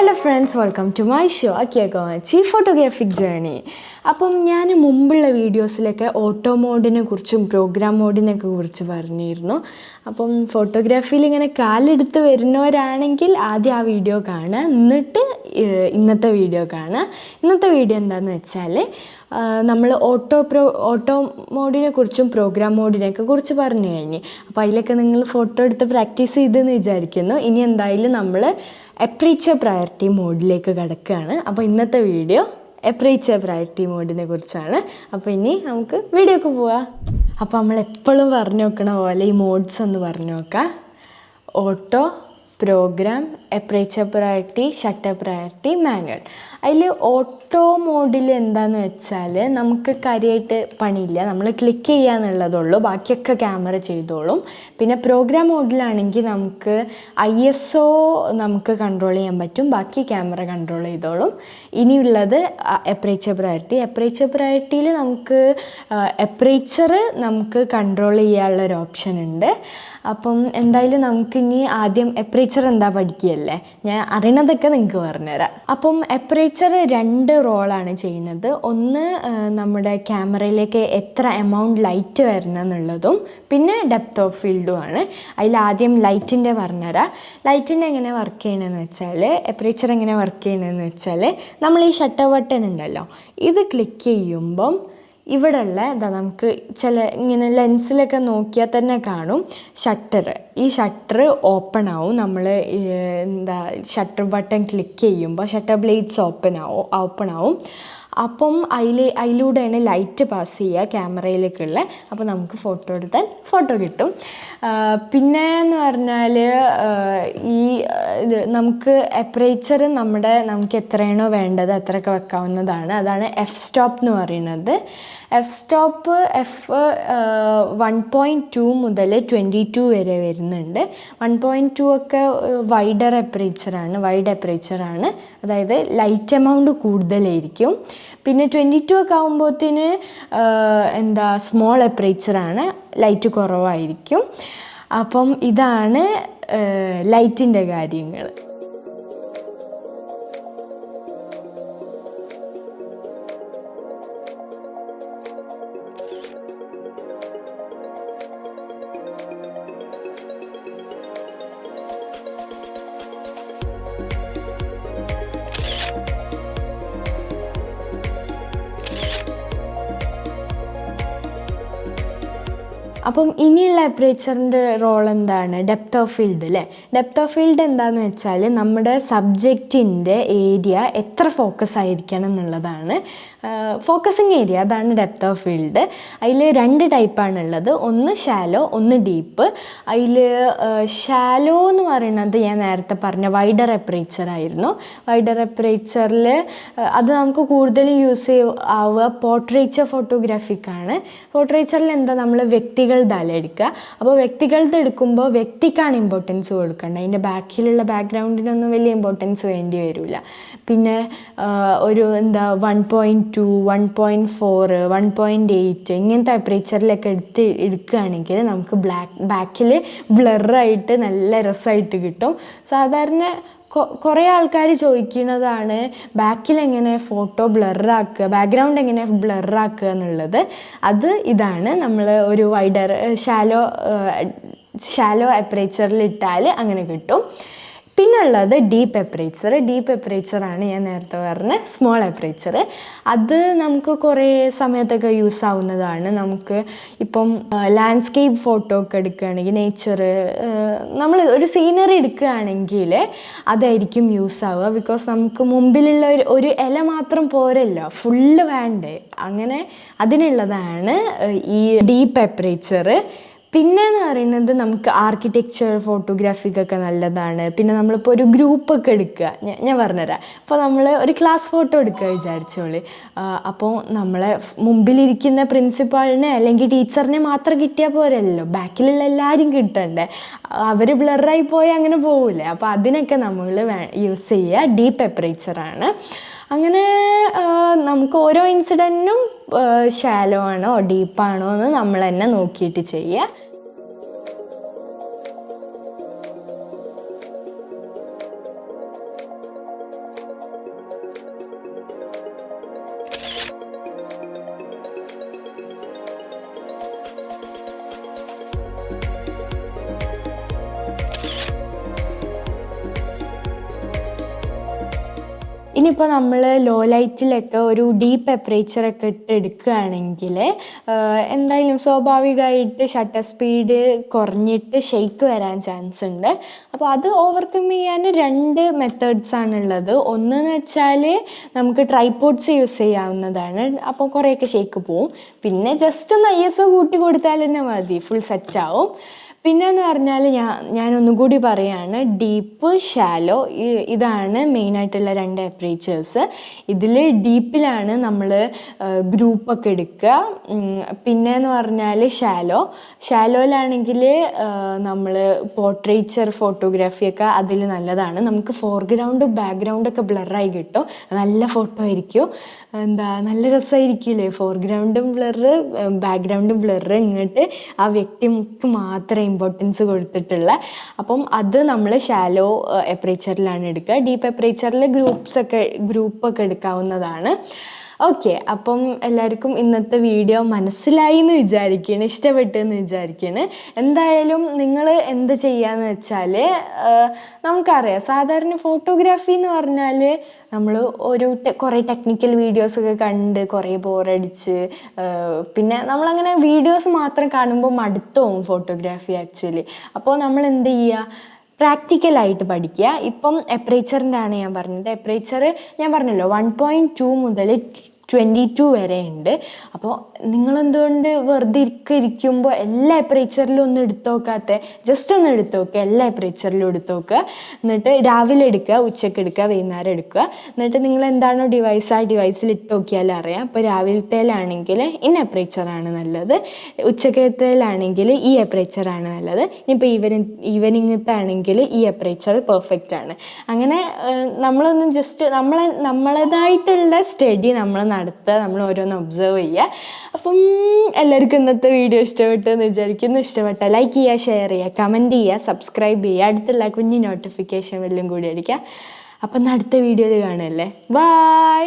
Hello friends, welcome to my show Akiyakomachi Photographic Journey. അപ്പം ഞാൻ മുമ്പുള്ള വീഡിയോസിലൊക്കെ ഓട്ടോ മോഡിനെ കുറിച്ചും പ്രോഗ്രാം മോഡിനെയൊക്കെ കുറിച്ച് പറഞ്ഞിരുന്നു. അപ്പം ഫോട്ടോഗ്രാഫിയിൽ ഇങ്ങനെ കാലെടുത്ത് വരുന്നവരാണെങ്കിൽ ആദ്യം ആ വീഡിയോ കാണുക, എന്നിട്ട് ഇന്നത്തെ വീഡിയോ കാണുക. ഇന്നത്തെ വീഡിയോ എന്താണെന്ന് വെച്ചാൽ നമ്മൾ ഓട്ടോ മോഡിനെ കുറിച്ചും പ്രോഗ്രാം മോഡിനെയൊക്കെ കുറിച്ച് പറഞ്ഞു കഴിഞ്ഞ്. അപ്പോൾ അതിലൊക്കെ നിങ്ങൾ ഫോട്ടോ എടുത്ത് പ്രാക്ടീസ് ചെയ്തെന്ന് വിചാരിക്കുന്നു. ഇനി എന്തായാലും നമ്മൾ അപ്പർച്ചർ പ്രയോറിറ്റി മോഡിലേക്ക് കിടക്കുകയാണ്. അപ്പോൾ ഇന്നത്തെ വീഡിയോ അപ്പർച്ചർ പ്രയോറിറ്റി മോഡിനെ കുറിച്ചാണ്. അപ്പോൾ ഇനി നമുക്ക് വീഡിയോക്ക് പോവാം. അപ്പോൾ നമ്മൾ എപ്പോഴും പറഞ്ഞു നോക്കണ പോലെ ഈ മോഡ്സ് ഒന്ന് പറഞ്ഞു നോക്കാം. Auto, program, aperture priority, shutter priority, manual. അതിൽ ഓട്ടോ മോഡിൽ എന്താണെന്ന് വെച്ചാൽ നമുക്ക് കാര്യമായിട്ട് പണിയില്ല, നമ്മൾ ക്ലിക്ക് ചെയ്യാന്നുള്ളതുള്ളൂ, ബാക്കിയൊക്കെ ക്യാമറ ചെയ്തോളും. പിന്നെ പ്രോഗ്രാം മോഡിലാണെങ്കിൽ നമുക്ക് ISO നമുക്ക് കൺട്രോൾ ചെയ്യാൻ പറ്റും, ബാക്കി ക്യാമറ കൺട്രോൾ ചെയ്തോളും. ഇനിയുള്ളത് അപ്പർച്ചർ പ്രയോറിറ്റി. അപ്പർച്ചർ പ്രയോറിറ്റിയിൽ നമുക്ക് അപ്പർച്ചർ നമുക്ക് കൺട്രോൾ ചെയ്യാനുള്ളൊരു ഓപ്ഷൻ ഉണ്ട്. അപ്പം എന്തായാലും നമുക്കിനി ആദ്യം അപ്പർച്ചർ എന്താ പഠിക്കുകയല്ലേ, ഞാൻ അറിയണതൊക്കെ നിങ്ങൾക്ക് പറഞ്ഞുതരാം. അപ്പം അപ്പർച്ചർ 2 റോളാണ് ചെയ്യുന്നത്. ഒന്ന് നമ്മുടെ ക്യാമറയിലേക്ക് എത്ര എമൗണ്ട് ലൈറ്റ് വരണം എന്നുള്ളതും പിന്നെ ഡെപ്ത് ഓഫ് ഫീൽഡുമാണ്. അതിലാദ്യം ലൈറ്റിൻ്റെ പറഞ്ഞുതരാം. ലൈറ്റിൻ്റെ എങ്ങനെ വർക്ക് ചെയ്യണമെന്ന് വെച്ചാൽ, അപ്പർച്ചർ എങ്ങനെ വർക്ക് ചെയ്യണമെന്ന് വെച്ചാൽ, നമ്മൾ ഈ ഷട്ടർ ബട്ടൺ ഉണ്ടല്ലോ, ഇത് ക്ലിക്ക് ചെയ്യുമ്പം ഇവിടെയുള്ള നമുക്ക് ഇങ്ങനെ ലെൻസിലൊക്കെ നോക്കിയാൽ തന്നെ കാണും ഷട്ടർ. ഈ ഷട്ടർ ഓപ്പൺ ആവും. നമ്മൾ ഷട്ടർ ബട്ടൺ ക്ലിക്ക് ചെയ്യുമ്പോൾ ഷട്ടർ ബ്ലേഡ്സ് ഓപ്പൺ ആവും. അപ്പം അതിലൂടെയാണ് ലൈറ്റ് പാസ് ചെയ്യുക ക്യാമറയിലേക്കുള്ള. അപ്പോൾ നമുക്ക് ഫോട്ടോ എടുത്താൽ ഫോട്ടോ കിട്ടും. പിന്നെ എന്ന് പറഞ്ഞാൽ നമുക്ക് അപ്പർച്ചർ നമുക്ക് എത്രയാണോ വേണ്ടത് അത്രയൊക്കെ വെക്കാവുന്നതാണ്. അതാണ് f-stop എന്ന് പറയുന്നത്. f-stop 1.2 മുതൽ 22 വരെ വരുന്നുണ്ട്. 1.2 ഒക്കെ വൈഡ് അപ്പർച്ചറാണ്, അതായത് ലൈറ്റ് എമൗണ്ട് കൂടുതലായിരിക്കും. പിന്നെ 22 ഒക്കെ ആകുമ്പോഴത്തേന് സ്മോൾ അപ്പർച്ചറാണ്, ലൈറ്റ് കുറവായിരിക്കും. അപ്പം ഇതാണ് ലൈറ്റിൻ്റെ കാര്യങ്ങൾ. അപ്പം ഇനിയുള്ള അപ്പർച്ചറിൻ്റെ റോൾ എന്താണ്? ഡെപ്ത് ഓഫ് ഫീൽഡ് അല്ലേ. ഡെപ്ത് ഓഫ് ഫീൽഡ് എന്താണെന്ന് വെച്ചാൽ നമ്മുടെ സബ്ജക്റ്റിൻ്റെ ഏരിയ എത്ര ഫോക്കസ് ആയിരിക്കണം എന്നുള്ളതാണ്. ഫോക്കസിങ് ഏരിയ, അതാണ് ഡെപ്ത് ഓഫ് ഫീൽഡ്. അതിൽ 2 ടൈപ്പാണുള്ളത്, ഒന്ന് ഷാലോ, ഒന്ന് ഡീപ്പ്. അതിൽ ഷാലോ എന്ന് പറയുന്നത് ഞാൻ നേരത്തെ പറഞ്ഞ വൈഡർ അപ്പർച്ചറായിരുന്നു. വൈഡർ അപ്പർച്ചറിൽ അത് നമുക്ക് കൂടുതലും യൂസ് ആവുക പോർട്രേച്ചർ ഫോട്ടോഗ്രാഫിക്കാണ്. പോർട്രേച്ചറിൽ നമ്മൾ വ്യക്തികളുടെ എടുക്കുക. അപ്പോൾ വ്യക്തികളുടെ എടുക്കുമ്പോൾ വ്യക്തിക്കാണ് ഇമ്പോർട്ടൻസ് കൊടുക്കേണ്ടത്. അതിൻ്റെ ബാക്കിലുള്ള ബാക്ക്ഗ്രൗണ്ടിനൊന്നും വലിയ ഇമ്പോർട്ടൻസ് വേണ്ടി വരില്ല. പിന്നെ ഒരു 1.2, 1.4, 1.8 ഇങ്ങനത്തെ അപ്പർച്ചറിലൊക്കെ എടുക്കുകയാണെങ്കിൽ നമുക്ക് ബാക്കിൽ ബ്ലറായിട്ട് നല്ല രസമായിട്ട് കിട്ടും. സാധാരണ കുറേ ആൾക്കാർ ചോദിക്കുന്നതാണ് ബാക്കിലെങ്ങനെ ഫോട്ടോ ബ്ലറാക്കുക, ബാക്ക്ഗ്രൗണ്ട് എങ്ങനെ ബ്ലറാക്കുക എന്നുള്ളത്. അത് നമ്മൾ ഒരു വൈഡർ ഷാലോ അപ്പർച്ചറിൽ ഇട്ടാൽ അങ്ങനെ കിട്ടും. പിന്നുള്ളത് ഡീപ്പ് അപ്പർച്ചറാണ് ഞാൻ നേരത്തെ പറഞ്ഞ സ്മോൾ അപ്പർച്ചർ. അത് നമുക്ക് കുറേ സമയത്തൊക്കെ യൂസ് ആവുന്നതാണ്. നമുക്ക് ഇപ്പം ലാൻഡ്സ്കേപ്പ് ഫോട്ടോ ഒക്കെ എടുക്കുകയാണെങ്കിൽ, നമ്മൾ ഒരു സീനറി എടുക്കുകയാണെങ്കിൽ അതായിരിക്കും യൂസ് ആവുക. ബിക്കോസ് നമുക്ക് മുമ്പിലുള്ള ഒരു ഇല മാത്രം പോരല്ലോ, ഫുള്ള് വേണ്ടേ. അങ്ങനെ അതിനുള്ളതാണ് ഈ ഡീപ്പ് അപ്പർച്ചർ. പിന്നെയെന്ന് പറയുന്നത് നമുക്ക് ആർക്കിടെക്ചർ ഫോട്ടോഗ്രാഫിക്കൊക്കെ നല്ലതാണ്. പിന്നെ നമ്മളിപ്പോൾ ഒരു ഗ്രൂപ്പൊക്കെ എടുക്കുക, ഞാൻ പറഞ്ഞുതരാം. അപ്പോൾ നമ്മൾ ഒരു ക്ലാസ് ഫോട്ടോ എടുക്കുക വിചാരിച്ചോളി. അപ്പോൾ നമ്മളെ മുമ്പിലിരിക്കുന്ന പ്രിൻസിപ്പാളിനെ അല്ലെങ്കിൽ ടീച്ചറിനെ മാത്രം കിട്ടിയാൽ പോരല്ലോ, ബാക്കിലുള്ള എല്ലാവരും കിട്ടണ്ടേ. അവർ ബ്ലറായി പോയി അങ്ങനെ പോവില്ലേ. അപ്പോൾ അതിനൊക്കെ നമ്മൾ യൂസ് ചെയ്യുക ഡീപ്പ് അപ്പർച്ചറാണ്. അങ്ങനെ നമുക്ക് ഓരോ ഇൻസിഡൻറ്റിനും ഷാലോ ആണോ ഡീപ്പാണോ എന്ന് നമ്മൾ തന്നെ നോക്കിയിട്ട് ചെയ്യുക. ഇനിയിപ്പോൾ നമ്മൾ ലോ ലൈറ്റിലൊക്കെ ഒരു ഡീപ്പ് ടെമ്പറേച്ചറൊക്കെ ഇട്ട് എടുക്കുകയാണെങ്കിൽ എന്തായാലും സ്വാഭാവികമായിട്ട് ഷട്ടർ സ്പീഡ് കുറഞ്ഞിട്ട് ഷെയ്ക്ക് വരാൻ ചാൻസ് ഉണ്ട്. അപ്പോൾ അത് ഓവർകം ചെയ്യാൻ 2 മെത്തേഡ്സ് ആണുള്ളത്. ഒന്നെന്ന് വെച്ചാൽ നമുക്ക് ട്രൈപോഡ്സ് യൂസ് ചെയ്യാവുന്നതാണ്. അപ്പോൾ കുറേയൊക്കെ ഷെയ്ക്ക് പോവും. പിന്നെ ജസ്റ്റ് ഒന്ന് ISO കൂട്ടി കൊടുത്താൽ തന്നെ മതി, ഫുൾ സെറ്റാവും. പിന്നെയെന്ന് പറഞ്ഞാൽ ഞാനൊന്നും കൂടി പറയുകയാണ്, ഡീപ്പ് ഷാലോ ഇതാണ് മെയിനായിട്ടുള്ള 2 ടെമ്പറേച്ചേഴ്സ്. ഇതിൽ ഡീപ്പിലാണ് നമ്മൾ ഗ്രൂപ്പൊക്കെ എടുക്കുക. പിന്നെയെന്ന് പറഞ്ഞാൽ ഷാലോയിലാണെങ്കിൽ നമ്മൾ പോർട്രേച്ചർ ഫോട്ടോഗ്രാഫിയൊക്കെ അതിൽ നല്ലതാണ്. നമുക്ക് ഫോർഗ്രൗണ്ടും ബാക്ക്ഗ്രൗണ്ടൊക്കെ ബ്ലറായി കിട്ടും, നല്ല ഫോട്ടോ ആയിരിക്കും. നല്ല രസമായിരിക്കില്ലേ, ഫോർഗ്രൗണ്ടും ബ്ലറ് ബാക്ക്ഗ്രൗണ്ടും ബ്ലറ്. ഇങ്ങോട്ട് ആ വ്യക്തിക്ക് മാത്രമേ ഇമ്പോർട്ടൻസ് കൊടുത്തിട്ടുള്ള. അപ്പം അത് നമ്മൾ ഷാലോ ടെമ്പറേച്ചറിലാണ് എടുക്കുക. ഡീപ്പ് ടെമ്പറേച്ചറിൽ ഗ്രൂപ്പൊക്കെ എടുക്കാവുന്നതാണ്. ഓക്കെ, അപ്പം എല്ലാവർക്കും ഇന്നത്തെ വീഡിയോ മനസ്സിലായി എന്ന് വിചാരിക്കുകയാണ്, ഇഷ്ടപ്പെട്ടെന്ന് വിചാരിക്കുകയാണ്. എന്തായാലും നിങ്ങൾ എന്ത് ചെയ്യാന്ന് വെച്ചാൽ, നമുക്കറിയാം സാധാരണ ഫോട്ടോഗ്രാഫി എന്ന് പറഞ്ഞാൽ നമ്മൾ കുറേ ടെക്നിക്കൽ വീഡിയോസൊക്കെ കണ്ട് കുറേ ബോറടിച്ച്, പിന്നെ നമ്മളങ്ങനെ വീഡിയോസ് മാത്രം കാണുമ്പോൾ മടുത്തു പോകും ഫോട്ടോഗ്രാഫി ആക്ച്വലി. അപ്പോൾ നമ്മൾ എന്ത് ചെയ്യുക, പ്രാക്ടിക്കലായിട്ട് പഠിക്കുക. ഇപ്പം ടെമ്പറേച്ചറിൻ്റെ ആണ് ഞാൻ പറഞ്ഞത്. ടെമ്പറേച്ചർ ഞാൻ പറഞ്ഞല്ലോ 1.2 മുതൽ 22 വരെ ഉണ്ട്. അപ്പോൾ നിങ്ങളെന്തുകൊണ്ട് വെറുതെ ഇരിക്കുമ്പോൾ എല്ലാ ടെമ്പറേച്ചറിലും ഒന്നും എടുത്തു നോക്കാത്ത, ജസ്റ്റ് ഒന്ന് എടുത്തു നോക്കുക, എല്ലാ ടെമ്പറേച്ചറിലും എടുത്തു നോക്കുക. എന്നിട്ട് രാവിലെ എടുക്കുക, ഉച്ചയ്ക്ക് എടുക്കുക, വൈകുന്നേരം എടുക്കുക. എന്നിട്ട് നിങ്ങൾ എന്താണോ ഡിവൈസ് ആ ഡിവൈസിൽ ഇട്ട് നോക്കിയാൽ അറിയാം. ഇപ്പോൾ രാവിലത്തേലാണെങ്കിൽ ഇന്ന ടെമ്പറേച്ചറാണ് നല്ലത്, ഉച്ചക്കത്തേലാണെങ്കിൽ ഈ ടെമ്പറേച്ചറാണ് നല്ലത്, ഇനിയിപ്പോൾ ഈവനിങ്ങത്തെ ആണെങ്കിൽ ഈ ടെമ്പറേച്ചർ പെർഫെക്റ്റ് ആണ്. അങ്ങനെ നമ്മളൊന്ന് ജസ്റ്റ് നമ്മളേതായിട്ടുള്ള സ്റ്റഡി നമ്മൾ നടത്തുക, നമ്മൾ ഓരോന്ന് ഒബ്സർവ് ചെയ്യുക. അപ്പം എല്ലാവർക്കും ഇന്നത്തെ വീഡിയോ ഇഷ്ടപ്പെട്ടെന്ന് വിചാരിക്കുന്നു. ഇഷ്ടപ്പെട്ടാൽ ലൈക്ക് ചെയ്യുക, ഷെയർ ചെയ്യുക, കമൻറ്റ് ചെയ്യുക, സബ്സ്ക്രൈബ് ചെയ്യുക, അടുത്തുള്ള കുഞ്ഞ് നോട്ടിഫിക്കേഷൻ വല്ലതും കൂടി അടിക്കുക. അപ്പം അടുത്ത വീഡിയോയിൽ കാണുമല്ലേ. ബൈ.